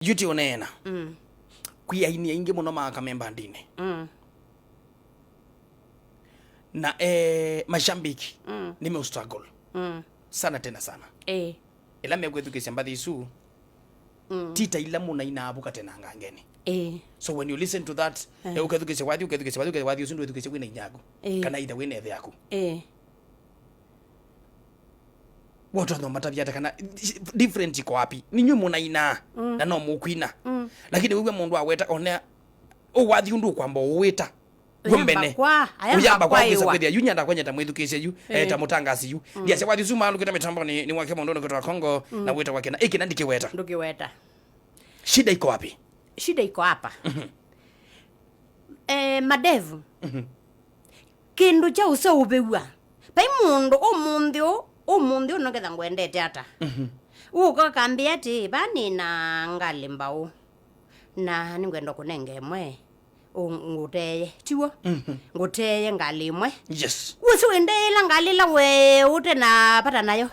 yuti onena kuyaini ingi muno makamemba ndine na mashambiki nime struggle sana tena sana ila megwethukisya mbathi isu tita ila muna inabuka tena ngangeni so when you listen to that ukethukisya wathi usu ndwethukisya wina inyago kana either wina ethe yaku woto ndo matavyata kana different iko wapi ninyu muna ina na no mukwina lakini wewe mundu aweta one wathi undu kwamba uwita gombene uyamba kwa kwisa kwithia yunyanda kwanyeta mwithukisya yu ta mutangasi yu ndia se wathi suma lukita mitambo ni wake mundu kutoka Kongo na wita wake na iki na ndikiweta shida iko wapi? Shida iko hapa madevu kindu cha usa ubewa pai mundu umundi unogetha ngwendete ata uko kambia ati bani na ngali mbao na ningwenda kunenge imwe nguteye tiwo nguteye ngali imwe yes usi wendeye la ngali la we ute na pata nayo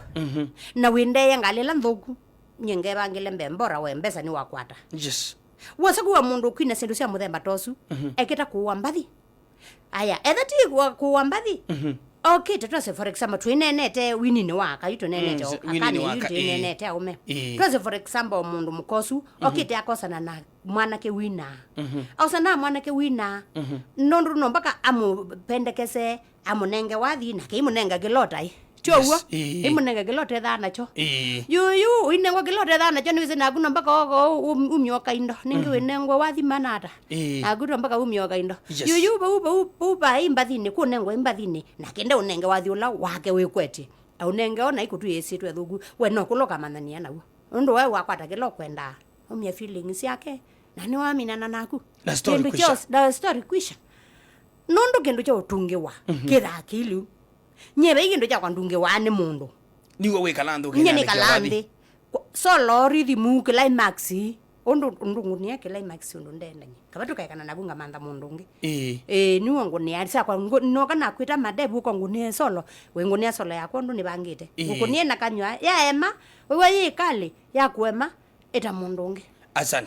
na wendeye ngali la nthuku nyenge bangile mbembora we mbesa ni wakwata yes wasa kuwa mundu kwina sindu cia muthemba tosu eketa kuwa mbathi aya ethati kuwa mbathi okay tetwase for example twinenete winini waka yuto nenete akani yuto nenete aume twase for example mundu mukosu okay te akosana na mwanake wina ausana mwanake wina nondu no mpaka amupendekese amunenge wathi na kimunenga gilotai chowo imunenge gilote thana cho yuyu inengwa gilote thana cho niwise na guno mpaka ogo umyoka indo ningi winengwa wathi manata aguto mpaka umyoka indo yuyu ba imbathini kunengwa imbathini na kenda unenge wathi ula wake wikweti unenge ona ikutu yesitwe thugu we no kuloka manania nawo ndo wewe wakwata gilo kwenda umya feelings yake na ni waminana naku na story kwisha na story kwisha nondo kendo cha utungewa kira kilu nyebe ikindu cha kwandunge wane mundu niwe wekalandu nyene kalande so lori di mu climax undu ni yake climax undu ndenda kabatu kaikana nabunga manda mundu ngi niwe nguni alisa kwa no kana kwita madebu ko nguni solo we nguni solo yako ndu ni bangite nguni na kanywa ya ema wewe yikali ya kuema eta mundu ngi asante.